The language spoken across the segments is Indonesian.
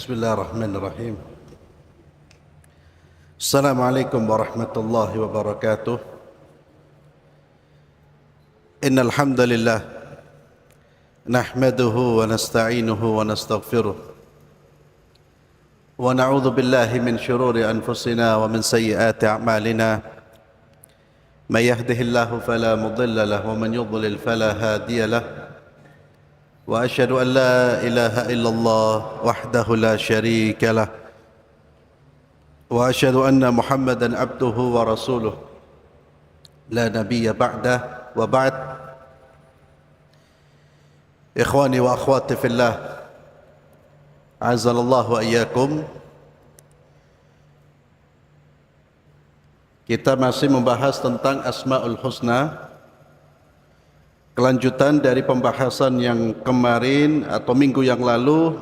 Bismillahirrahmanirrahim. Assalamualaikum warahmatullahi wabarakatuh. Innal hamdalillah nahmaduhu wa nasta'inuhu wa nastaghfiruh wa na'udzu billahi min shururi anfusina wa min sayyiati a'malina. May yahdihillahu fala mudilla lahu wa man yudlil fala hadiya lahu. Wa asyhadu an la ilaha illallah wahdahu la syarika lah. Wa asyhadu anna Muhammadan abduhu wa rasuluh la nabiyya ba'dah. Wa ba'd. Ikhwani wa akhwati fillah, azzalallahu wa iyyakum. Kita masih membahas tentang Asmaul Husna, kelanjutan dari pembahasan yang kemarin atau minggu yang lalu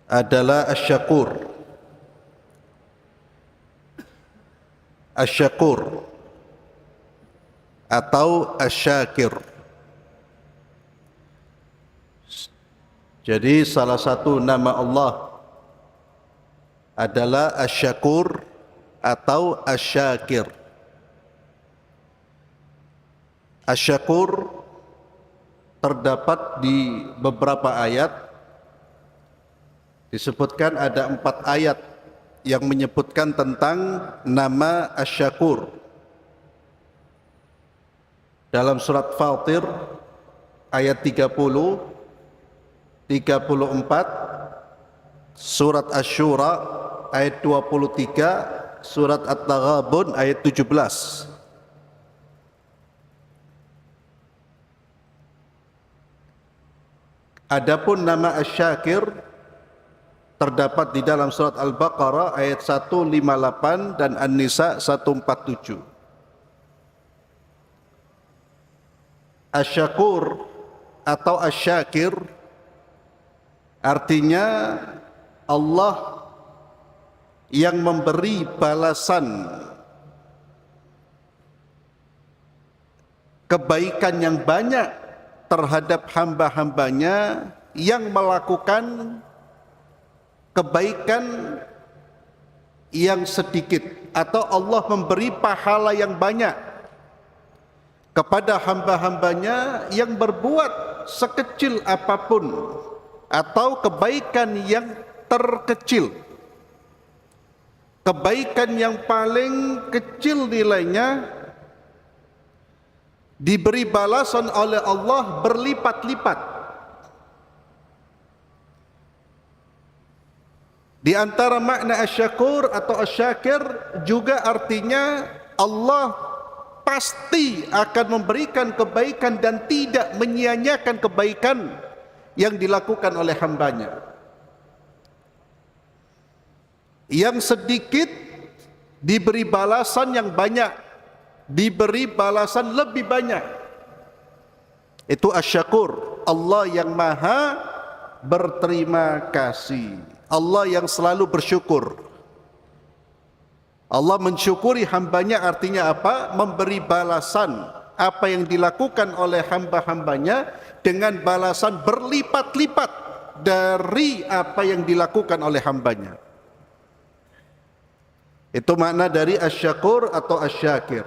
adalah Asy-Syakur. Asy-Syakur atau Asy-Syakir. Jadi salah satu nama Allah adalah Asy-Syakur atau Asy-Syakir. Asy-Syakur terdapat di beberapa ayat. Disebutkan ada 4 ayat yang menyebutkan tentang nama Asy-Syakur. Dalam surat Fatir ayat 30, 34, surat Asy-Syura ayat 23, surat At-Taghabun ayat 17. Adapun nama Asy-Syakir terdapat di dalam surat Al-Baqarah ayat 158 dan An-Nisa 147. Asy-Syakur atau Asy-Syakir artinya Allah yang memberi balasan kebaikan yang banyak terhadap hamba-hambanya yang melakukan kebaikan yang sedikit, atau Allah memberi pahala yang banyak kepada hamba-hambanya yang berbuat sekecil apapun atau kebaikan yang terkecil. Kebaikan yang paling kecil nilainya diberi balasan oleh Allah berlipat-lipat. Di antara makna Asy-Syakur atau Asy-Syakir juga artinya Allah pasti akan memberikan kebaikan dan tidak menyia-nyiakan kebaikan yang dilakukan oleh hambanya. Yang sedikit diberi balasan yang banyak, diberi balasan lebih banyak. Itu Asy-Syakur, Allah yang maha berterima kasih, Allah yang selalu bersyukur. Allah mensyukuri hambanya artinya apa? Memberi balasan apa yang dilakukan oleh hamba-hambanya dengan balasan berlipat-lipat dari apa yang dilakukan oleh hambanya. Itu makna dari Asy-Syakur atau Asy-Syakir.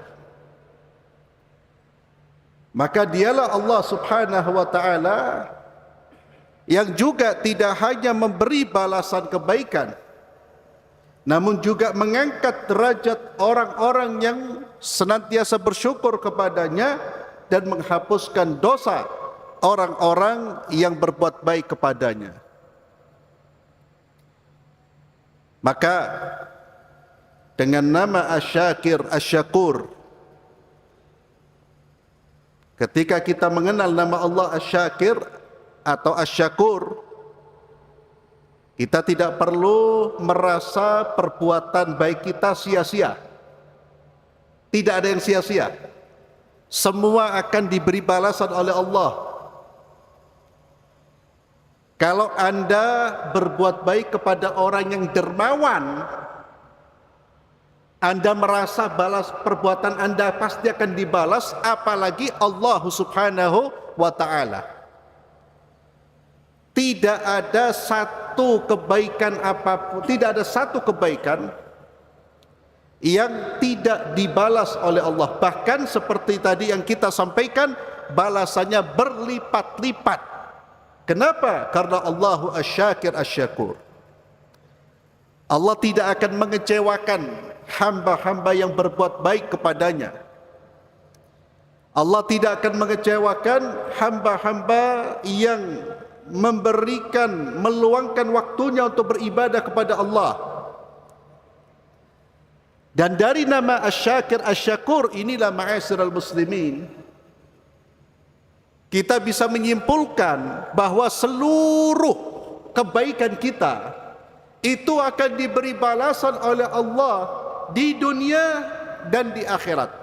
Maka dialah Allah subhanahu wa ta'ala yang juga tidak hanya memberi balasan kebaikan, namun juga mengangkat derajat orang-orang yang senantiasa bersyukur kepadanya dan menghapuskan dosa orang-orang yang berbuat baik kepadanya. Maka dengan nama Asy-Syakir, Asy-Syakur, ketika kita mengenal nama Allah Asy-Syakir atau Asy-Syakur, kita tidak perlu merasa perbuatan baik kita sia-sia. Tidak ada yang sia-sia. Semua akan diberi balasan oleh Allah. Kalau Anda berbuat baik kepada orang yang dermawan, Anda merasa balas perbuatan Anda pasti akan dibalas, apalagi Allah subhanahu wa ta'ala. Tidak ada satu satu kebaikan apapun, tidak ada satu kebaikan yang tidak dibalas oleh Allah. Bahkan seperti tadi yang kita sampaikan, balasannya berlipat-lipat. Kenapa? Karena Allahu Asy-Syakir Asy-Syakur. Allah tidak akan mengecewakan hamba-hamba yang berbuat baik kepadanya. Allah tidak akan mengecewakan hamba-hamba yang meluangkan waktunya untuk beribadah kepada Allah. Dan dari nama Asy-Syakir Asy-Syakur inilah, ma'asyiral muslimin, kita bisa menyimpulkan bahwa seluruh kebaikan kita itu akan diberi balasan oleh Allah di dunia dan di akhirat.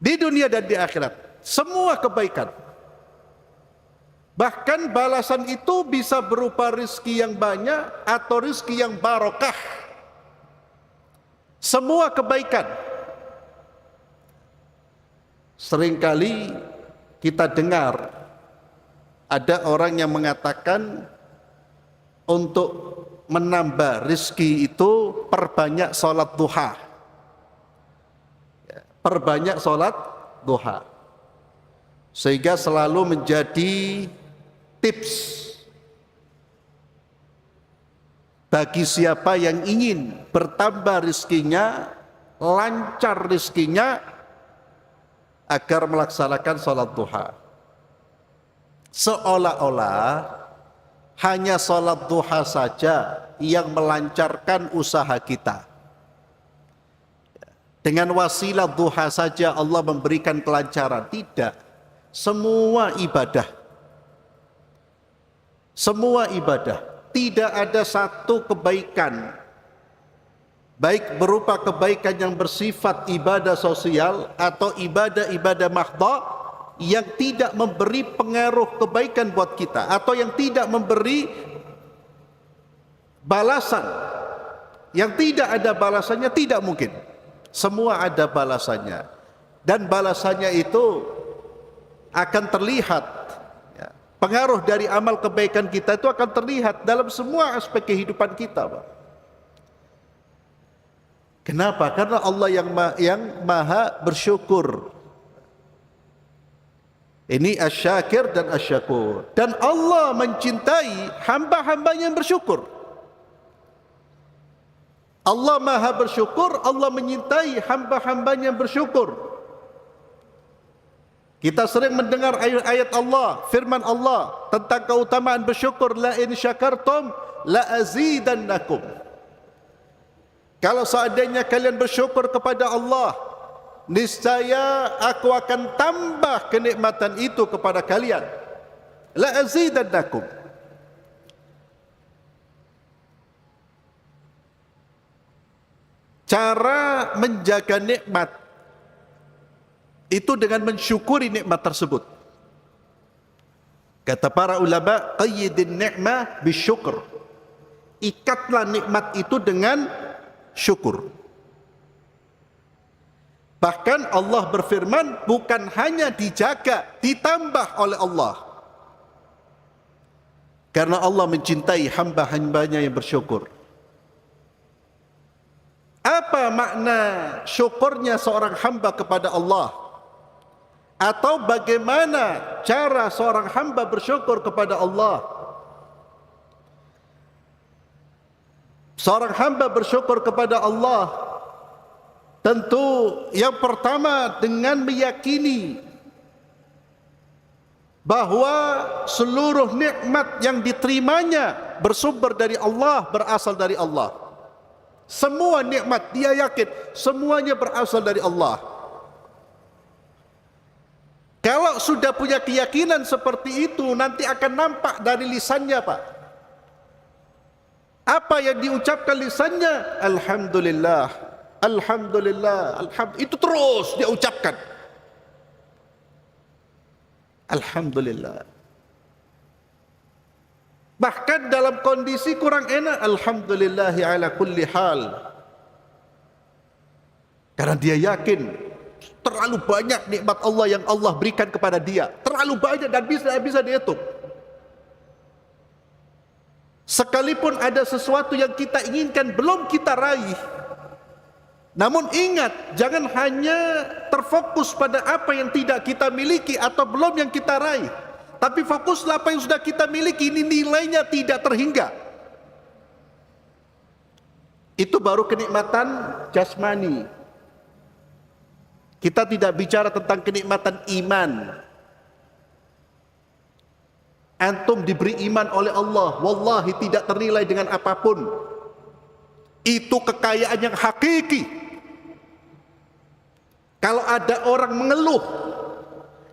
Di dunia dan di akhirat. Semua kebaikan. Bahkan balasan itu bisa berupa rezeki yang banyak atau rezeki yang barokah. Semua kebaikan. Seringkali kita dengar ada orang yang mengatakan untuk menambah rezeki itu perbanyak sholat duha. Perbanyak sholat duha. Sehingga selalu menjadi tips bagi siapa yang ingin bertambah rezekinya, lancar rezekinya, agar melaksanakan sholat duha. Seolah-olah hanya sholat duha saja yang melancarkan usaha kita. Dengan wasilah duha saja Allah memberikan kelancaran. Tidak. Semua ibadah, tidak ada satu kebaikan, baik berupa kebaikan yang bersifat ibadah sosial atau ibadah-ibadah mahdha, yang tidak memberi pengaruh kebaikan buat kita, atau yang tidak memberi balasan, yang tidak ada balasannya. Tidak mungkin. Semua ada balasannya, dan balasannya itu akan terlihat. Pengaruh dari amal kebaikan kita itu akan terlihat dalam semua aspek kehidupan kita, Pak. Kenapa? Karena Allah yang maha bersyukur. Ini Asy-Syakir dan Asy-Syakur. Dan Allah mencintai hamba-hambanya yang bersyukur. Allah maha bersyukur, Allah menyintai hamba-hambanya yang bersyukur. Kita sering mendengar ayat Allah, firman Allah tentang keutamaan bersyukur. La in syakartum la azidannakum. Kalau seandainya kalian bersyukur kepada Allah, niscaya aku akan tambah kenikmatan itu kepada kalian. La azidannakum. Cara menjaga nikmat itu dengan mensyukuri nikmat tersebut. Kata para ulama, qayyidin ni'mah bisyukr. Ikatlah nikmat itu dengan syukur. Bahkan Allah berfirman, bukan hanya dijaga, ditambah oleh Allah. Karena Allah mencintai hamba-hambanya yang bersyukur. Apa makna syukurnya seorang hamba kepada Allah? Atau bagaimana cara seorang hamba bersyukur kepada Allah? Seorang hamba bersyukur kepada Allah, tentu yang pertama dengan meyakini bahwa seluruh nikmat yang diterimanya bersumber dari Allah, berasal dari Allah. Semua nikmat dia yakin semuanya berasal dari Allah. Kalau sudah punya keyakinan seperti itu, nanti akan nampak dari lisannya, Pak. Apa yang diucapkan lisannya? Alhamdulillah, Alhamdulillah, Alhamdulillah. Itu terus dia ucapkan. Alhamdulillah. Bahkan dalam kondisi kurang enak, Alhamdulillahi ala kulli hal. Karena dia yakin terlalu banyak nikmat Allah yang Allah berikan kepada dia. Terlalu banyak dan bisa dihitung. Sekalipun ada sesuatu yang kita inginkan belum kita raih, namun ingat, jangan hanya terfokus pada apa yang tidak kita miliki atau belum yang kita raih, tapi fokuslah apa yang sudah kita miliki, ini nilainya tidak terhingga. Itu baru kenikmatan jasmani. Kita tidak bicara tentang kenikmatan iman. Antum diberi iman oleh Allah, wallahi tidak ternilai dengan apapun. Itu kekayaan yang hakiki. Kalau ada orang mengeluh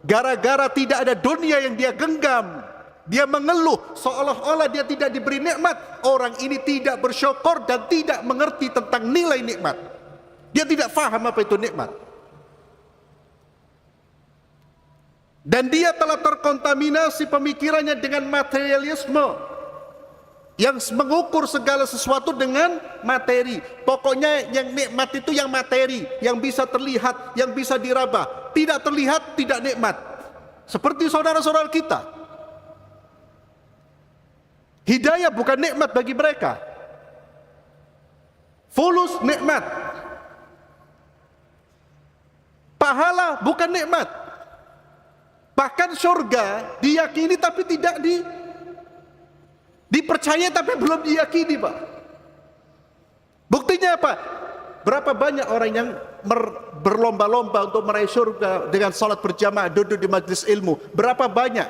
gara-gara tidak ada dunia yang dia genggam, dia mengeluh seolah-olah dia tidak diberi nikmat, orang ini tidak bersyukur dan tidak mengerti tentang nilai nikmat. Dia tidak faham apa itu nikmat. Dan dia telah terkontaminasi pemikirannya dengan materialisme yang mengukur segala sesuatu dengan materi. Pokoknya yang nikmat itu yang materi, yang bisa terlihat, yang bisa diraba. Tidak terlihat, tidak nikmat. Seperti saudara-saudara kita. Hidayah bukan nikmat bagi mereka. Fulus nikmat. Pahala bukan nikmat. Bahkan surga diyakini tapi tidak dipercaya, tapi belum diyakini, Pak. Buktinya apa? Berapa banyak orang yang berlomba-lomba untuk meraih surga dengan salat berjamaah, duduk di majelis ilmu? Berapa banyak?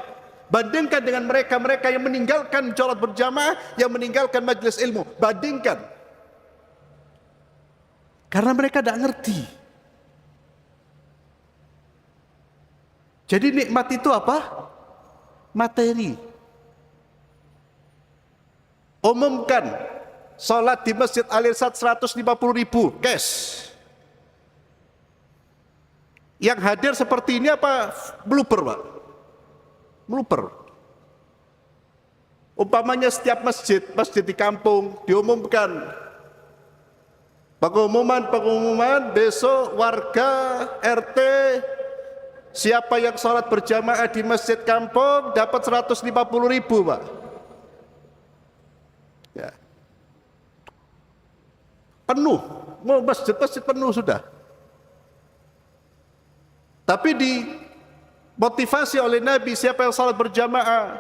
Bandingkan dengan mereka-mereka yang meninggalkan salat berjamaah, yang meninggalkan majelis ilmu. Bandingkan. Karena mereka tidak ngerti. Jadi nikmat itu apa? Materi. Umumkan salat di Masjid Al-Irsyad 150.000 cash. Yang hadir seperti ini apa blooper, Pak? Blooper. Umpamanya setiap masjid di kampung diumumkan pengumuman besok warga RT siapa yang sholat berjamaah di masjid kampung dapat 150.000, Pak. Ya. Penuh, mau masjid penuh sudah. Tapi dimotivasi oleh Nabi, siapa yang sholat berjamaah,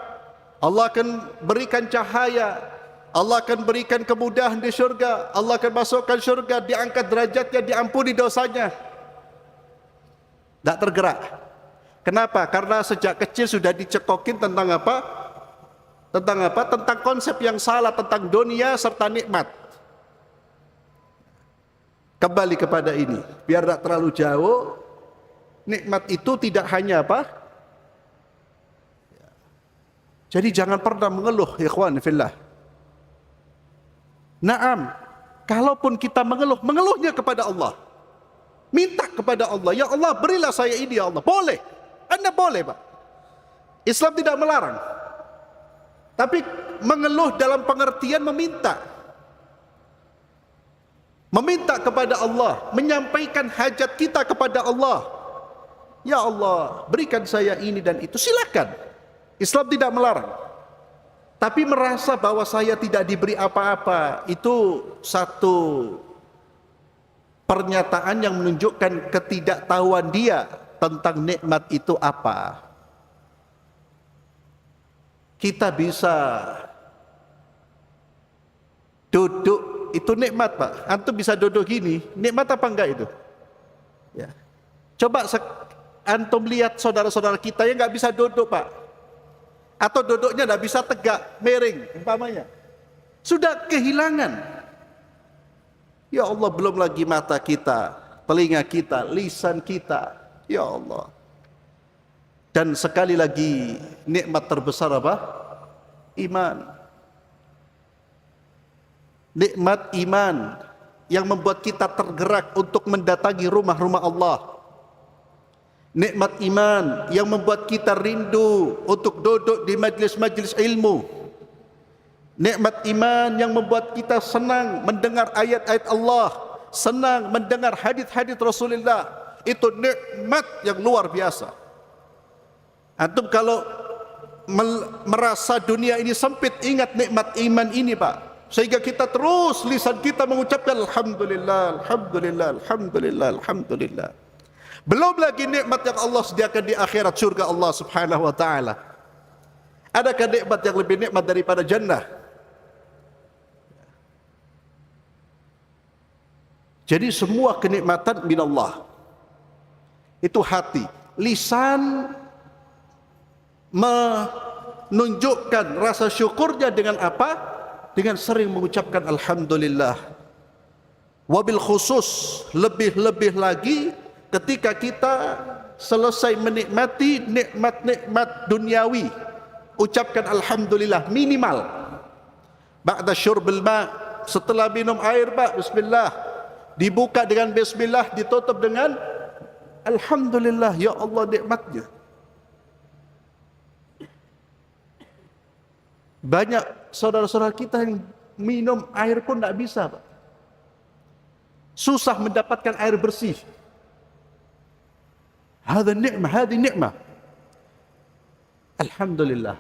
Allah akan berikan cahaya, Allah akan berikan kemudahan di surga, Allah akan masukkan surga, diangkat derajatnya, diampuni dosanya. Tidak tergerak. Kenapa? Karena sejak kecil sudah dicekokin tentang apa? Tentang konsep yang salah tentang dunia serta nikmat. Kembali kepada ini, biar tidak terlalu jauh. Nikmat itu tidak hanya apa? Jadi jangan pernah mengeluh, ikhwan fillah. Naam, kalaupun kita mengeluh, mengeluhnya kepada Allah. Minta kepada Allah, ya Allah berilah saya ini ya Allah. Boleh, Anda boleh, Pak. Islam tidak melarang. Tapi mengeluh dalam pengertian meminta. Meminta kepada Allah, menyampaikan hajat kita kepada Allah. Ya Allah, berikan saya ini dan itu, silakan. Islam tidak melarang. Tapi merasa bahwa saya tidak diberi apa-apa, itu satu pernyataan yang menunjukkan ketidaktahuan dia tentang nikmat itu apa. Kita bisa duduk, itu nikmat, Pak. Antum bisa duduk gini, nikmat apa enggak itu? Ya. Coba antum lihat saudara-saudara kita yang nggak bisa duduk, Pak. Atau duduknya nggak bisa tegak, miring, umpamanya. Sudah kehilangan. Ya Allah, belum lagi mata kita, telinga kita, lisan kita. Ya Allah. Dan sekali lagi, nikmat terbesar apa? Iman. Nikmat iman yang membuat kita tergerak untuk mendatangi rumah-rumah Allah. Nikmat iman yang membuat kita rindu untuk duduk di majlis-majlis ilmu. Nikmat iman yang membuat kita senang mendengar ayat-ayat Allah, senang mendengar hadis-hadis Rasulullah. Itu nikmat yang luar biasa. Antum kalau merasa dunia ini sempit, ingat nikmat iman ini Pak, sehingga kita terus lisan kita mengucapkan alhamdulillah, alhamdulillah, alhamdulillah, alhamdulillah. Belum lagi nikmat yang Allah sediakan di akhirat, surga Allah Subhanahu wa taala. Adakah nikmat yang lebih nikmat daripada jannah? Jadi semua kenikmatan minallah. Itu hati, lisan menunjukkan rasa syukurnya dengan apa? Dengan sering mengucapkan alhamdulillah. Wabil khusus, lebih-lebih lagi ketika kita selesai menikmati nikmat-nikmat duniawi, ucapkan alhamdulillah minimal. Ba'da syurbil ma', setelah minum air Pak, bismillah. Dibuka dengan bismillah, ditutup dengan alhamdulillah, ya Allah nikmatnya. Banyak saudara-saudara kita yang minum air pun tidak bisa Pak. Susah mendapatkan air bersih. Hadi ni'mah. Alhamdulillah.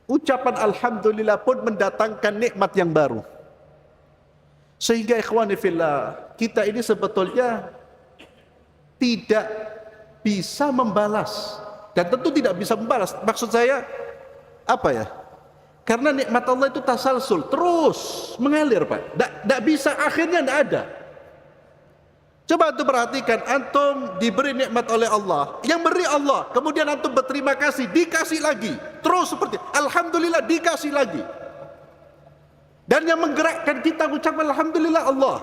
Ucapan alhamdulillah pun mendatangkan nikmat yang baru. Sehingga ikhwani fillah, kita ini sebetulnya tidak bisa membalas, dan tentu tidak bisa membalas. Maksud saya apa ya? Karena nikmat Allah itu tasalsul, terus mengalir Pak. Tidak bisa akhirnya, tidak ada. Coba antum perhatikan, antum diberi nikmat oleh Allah, yang beri Allah, kemudian antum berterima kasih, dikasih lagi, terus seperti alhamdulillah, dikasih lagi. Dan yang menggerakkan kita mengucapkan alhamdulillah Allah.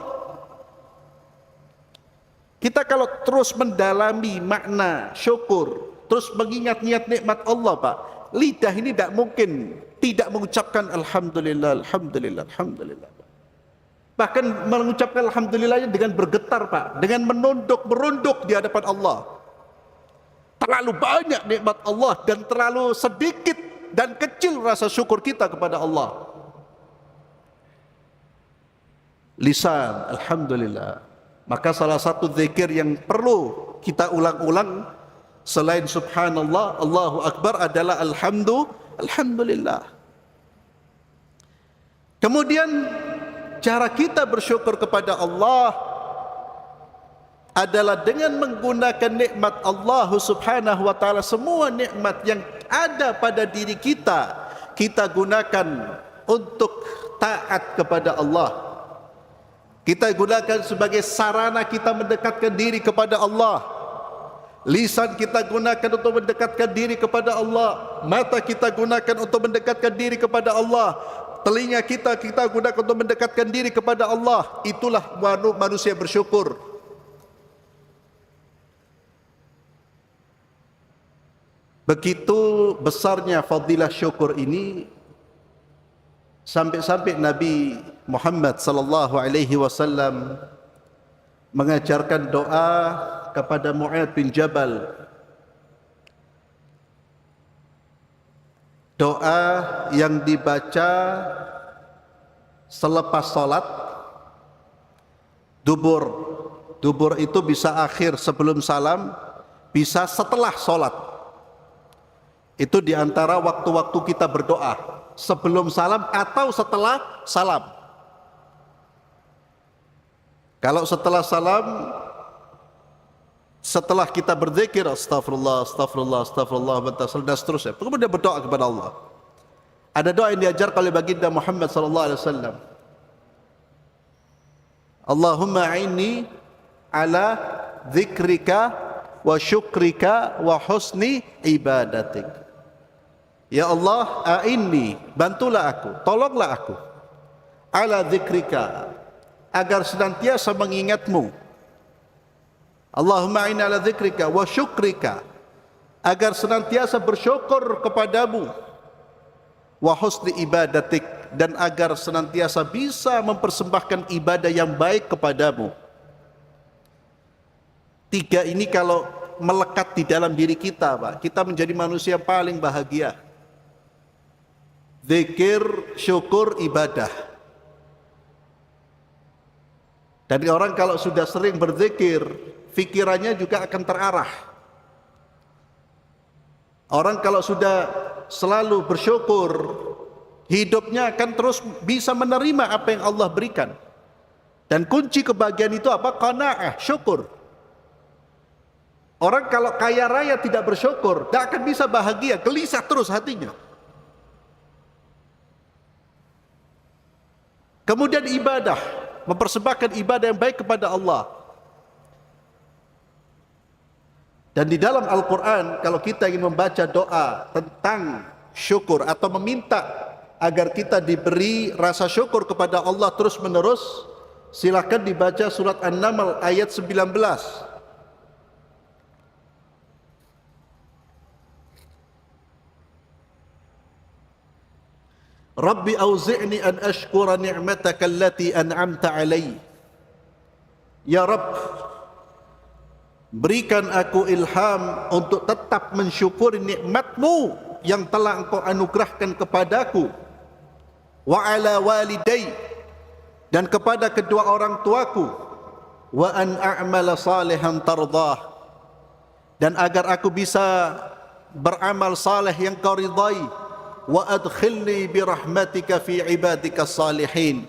Kita kalau terus mendalami makna syukur, terus mengingat-ingat nikmat Allah Pak, lidah ini tidak mungkin tidak mengucapkan alhamdulillah, alhamdulillah, alhamdulillah. Bahkan mengucapkan alhamdulillahnya dengan bergetar Pak, dengan merunduk di hadapan Allah. Terlalu banyak nikmat Allah dan terlalu sedikit dan kecil rasa syukur kita kepada Allah. Lisan, alhamdulillah. Maka salah satu zikir yang perlu kita ulang-ulang selain subhanallah, Allahu akbar adalah alhamdulillah. Kemudian cara kita bersyukur kepada Allah adalah dengan menggunakan nikmat Allah Subhanahu wa taala. Semua nikmat yang ada pada diri kita, kita gunakan untuk taat kepada Allah. Kita gunakan sebagai sarana kita mendekatkan diri kepada Allah. Lisan kita gunakan untuk mendekatkan diri kepada Allah. Mata kita gunakan untuk mendekatkan diri kepada Allah. Telinga kita gunakan untuk mendekatkan diri kepada Allah. Itulah manusia bersyukur. Begitu besarnya fadilah syukur ini, sampai-sampai Nabi Muhammad sallallahu alaihi wasallam mengajarkan doa kepada Mu'adz bin Jabal. Doa yang dibaca selepas salat dubur. Dubur itu bisa akhir sebelum salam, bisa setelah salat. Itu diantara waktu-waktu kita berdoa, sebelum salam atau setelah salam. Kalau setelah salam, setelah kita berzikir astagfirullah, astagfirullah, astagfirullah, dan seterusnya, kemudian berdoa kepada Allah. Ada doa yang diajarkan oleh baginda Muhammad sallallahu alaihi wasallam. Allahumma a'inni ala dzikrika wa syukrika wa husni ibadatik. Ya Allah, a'inni, bantulah aku, tolonglah aku, ala dzikrika, agar senantiasa mengingatmu. Allahumma a'inni ala dzikrika wa syukrika, agar senantiasa bersyukur kepadamu, wa husni ibadatik, dan agar senantiasa bisa mempersembahkan ibadah yang baik kepadamu. Tiga ini kalau melekat di dalam diri kita, Pak, kita menjadi manusia paling bahagia. Zikir, syukur, ibadah. Dan orang kalau sudah sering berzikir, pikirannya juga akan terarah. Orang kalau sudah selalu bersyukur, hidupnya akan terus bisa menerima apa yang Allah berikan. Dan kunci kebahagiaan itu apa? Qanaah, syukur. Orang kalau kaya raya tidak bersyukur, tidak akan bisa bahagia, gelisah terus hatinya. Kemudian ibadah, mempersembahkan ibadah yang baik kepada Allah. Dan di dalam Al-Quran, kalau kita ingin membaca doa tentang syukur atau meminta agar kita diberi rasa syukur kepada Allah terus menerus, silakan dibaca surat An-Naml ayat 19. Rabbi auzi'ni an ashkura ni'mataka allati an'amta alai. Ya Rabb, berikan aku ilham untuk tetap mensyukuri nikmat-Mu yang telah Engkau anugerahkan kepadaku, wa ala walidai, dan kepada kedua orang tuaku, wa an a'mala salihan tardah, dan agar aku bisa beramal saleh yang Kau ridai, wa adkhilni birahmatika fi ibadika salihin,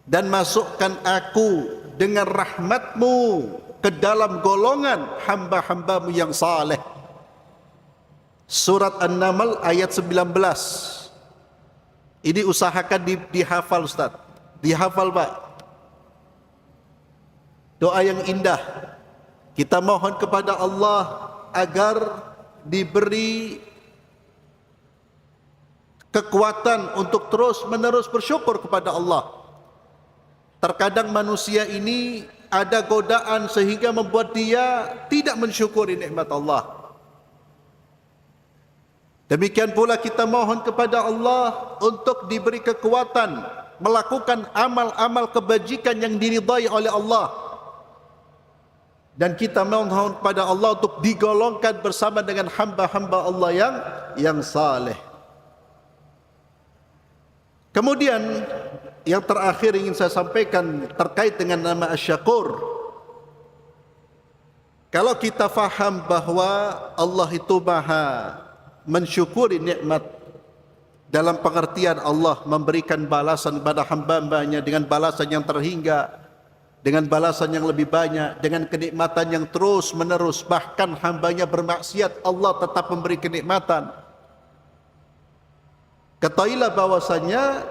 dan masukkan aku dengan rahmat-Mu ke dalam golongan hamba-hamba-Mu yang saleh. Surat An-Naml ayat 19. Ini usahakan dihafal Ustaz. Dihafal Pak. Doa yang indah. Kita mohon kepada Allah agar diberi kekuatan untuk terus menerus bersyukur kepada Allah. Terkadang manusia ini ada godaan sehingga membuat dia tidak mensyukuri nikmat Allah. Demikian pula kita mohon kepada Allah untuk diberi kekuatan melakukan amal-amal kebajikan yang diridai oleh Allah. Dan kita mohon kepada Allah untuk digolongkan bersama dengan hamba-hamba Allah yang saleh. Kemudian yang terakhir ingin saya sampaikan terkait dengan nama Asy-Syakur. Kalau kita faham bahwa Allah itu maha mensyukuri nikmat dalam pengertian Allah memberikan balasan kepada hamba-hambanya dengan balasan yang terhingga, dengan balasan yang lebih banyak, dengan kenikmatan yang terus menerus, bahkan hambanya bermaksiat Allah tetap memberi kenikmatan. Ketahuilah bahwasanya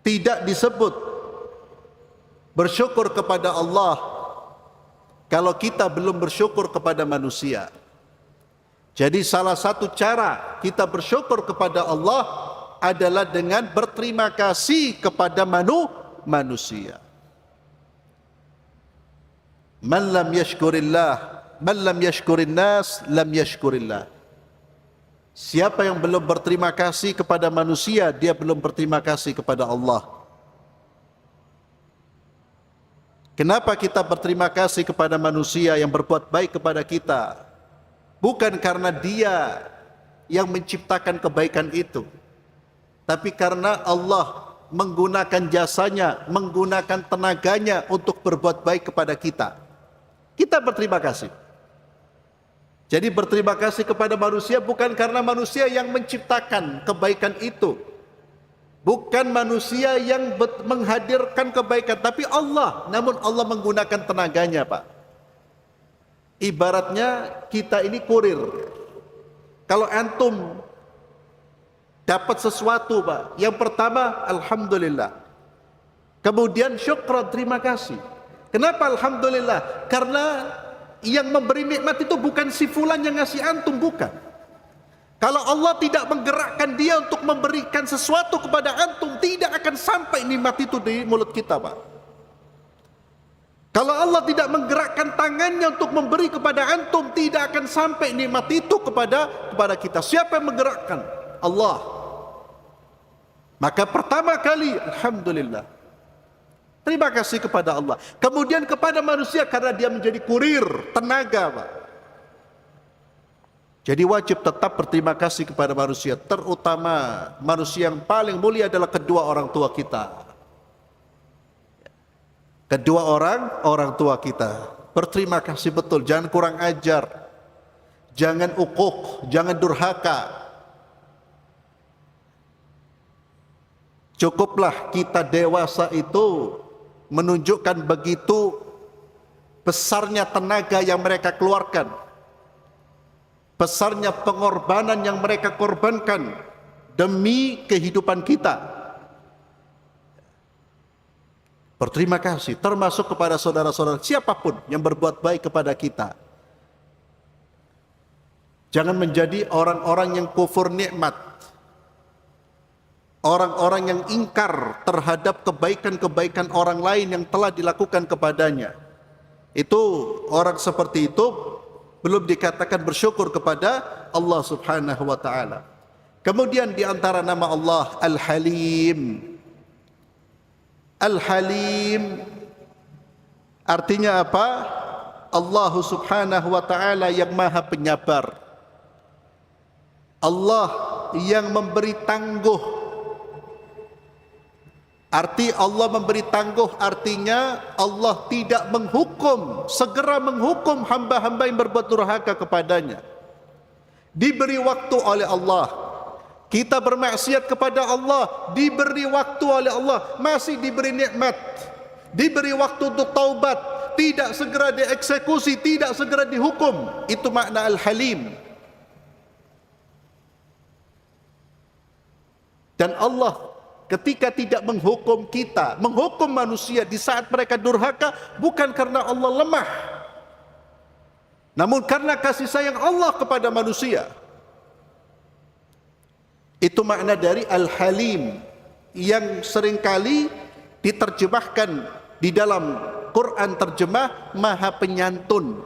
tidak disebut bersyukur kepada Allah kalau kita belum bersyukur kepada manusia. Jadi salah satu cara kita bersyukur kepada Allah adalah dengan berterima kasih kepada manusia. Man lam yashkurillah, man lam yashkurin nas, lam yashkurillah. Siapa yang belum berterima kasih kepada manusia, dia belum berterima kasih kepada Allah. Kenapa kita berterima kasih kepada manusia yang berbuat baik kepada kita? Bukan karena dia yang menciptakan kebaikan itu, tapi karena Allah menggunakan jasanya, menggunakan tenaganya untuk berbuat baik kepada kita. Kita berterima kasih. Jadi berterima kasih kepada manusia bukan karena manusia yang menciptakan kebaikan itu, bukan manusia yang menghadirkan kebaikan, tapi Allah. Namun Allah menggunakan tenaganya Pak. Ibaratnya kita ini kurir. Kalau antum dapat sesuatu Pak, yang pertama alhamdulillah, kemudian syukran, terima kasih. Kenapa alhamdulillah? Karena yang memberi nikmat itu bukan si fulan yang ngasih antum, bukan. Kalau Allah tidak menggerakkan dia untuk memberikan sesuatu kepada antum, tidak akan sampai nikmat itu di mulut kita Pak. Kalau Allah tidak menggerakkan tangannya untuk memberi kepada antum, tidak akan sampai nikmat itu kepada kita. Siapa yang menggerakkan? Allah. Maka pertama kali alhamdulillah, terima kasih kepada Allah. Kemudian kepada manusia karena dia menjadi kurir tenaga Pak. Jadi wajib tetap berterima kasih kepada manusia, terutama manusia yang paling mulia adalah kedua orang tua kita. Kedua orang tua kita. Berterima kasih betul, jangan kurang ajar. jangan uquq, jangan durhaka. Cukuplah kita dewasa itu menunjukkan begitu besarnya tenaga yang mereka keluarkan, besarnya pengorbanan yang mereka korbankan demi kehidupan kita. Berterima kasih termasuk kepada saudara-saudara siapapun yang berbuat baik kepada kita. Jangan menjadi orang-orang yang kufur nikmat, orang-orang yang ingkar terhadap kebaikan-kebaikan orang lain yang telah dilakukan kepadanya. Itu orang seperti itu belum dikatakan bersyukur kepada Allah Subhanahu wa taala. Kemudian di antara nama Allah Al-Halim. Al-Halim artinya apa? Allah Subhanahu wa taala yang Maha Penyabar. Allah yang memberi tangguh. Arti Allah memberi tangguh artinya Allah tidak menghukum, segera menghukum hamba-hamba yang berbuat durhaka kepadanya. Diberi waktu oleh Allah. Kita bermaksiat kepada Allah, diberi waktu oleh Allah, masih diberi nikmat, diberi waktu untuk taubat, tidak segera dieksekusi, tidak segera dihukum. Itu makna Al-Halim. Dan Allah ketika tidak menghukum kita, menghukum manusia di saat mereka durhaka, bukan karena Allah lemah, namun karena kasih sayang Allah kepada manusia. Itu makna dari Al-Halim yang seringkali diterjemahkan di dalam Quran terjemah Maha Penyantun.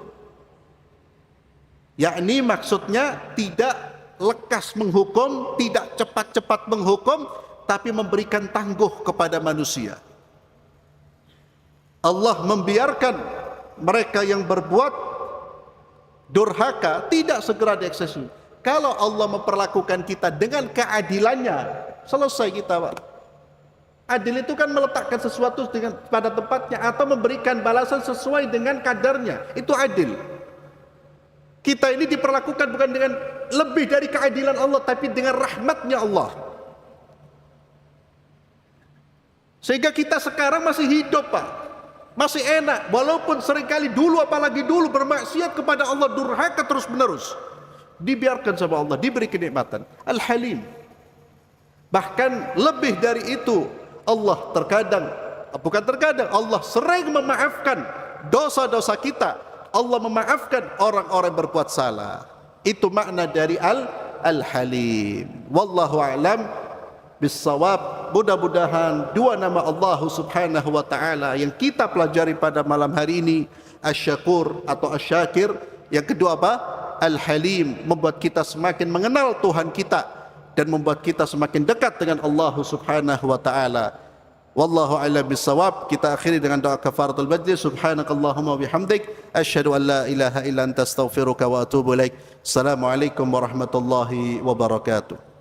Yakni maksudnya tidak lekas menghukum, tidak cepat-cepat menghukum, tapi memberikan tangguh kepada manusia. Allah membiarkan mereka yang berbuat durhaka tidak segera dieksekusi. Kalau Allah memperlakukan kita dengan keadilannya, selesai kita, Pak. Adil itu kan meletakkan sesuatu pada tempatnya atau memberikan balasan sesuai dengan kadarnya. Itu adil. Kita ini diperlakukan bukan dengan lebih dari keadilan Allah, tapi dengan rahmatnya Allah. Sehingga kita sekarang masih hidup, Pak. Masih enak, walaupun seringkali dulu, apalagi dulu bermaksiat kepada Allah, durhaka terus menerus. Dibiarkan sama Allah, diberi kenikmatan. Al-Halim. Bahkan lebih dari itu, Allah Allah sering memaafkan dosa-dosa kita. Allah memaafkan orang-orang berbuat salah. Itu makna dari Al-Halim. Wallahu a'lam bissawab. Mudah-mudahan dua nama Allah Subhanahu wa taala yang kita pelajari pada malam hari ini, Asy-Syakur atau Asy-Syakir. Yang kedua apa? Al-Halim, membuat kita semakin mengenal Tuhan kita dan membuat kita semakin dekat dengan Allah Subhanahu wa taala. Wallahu a'lam bissawab. Kita akhiri dengan doa kafaratul majlis. Subhanakallahumma bihamdik asyhadu an la ilaha illa anta astaghfiruka wa atubu ilaik. Assalamualaikum warahmatullahi wabarakatuh.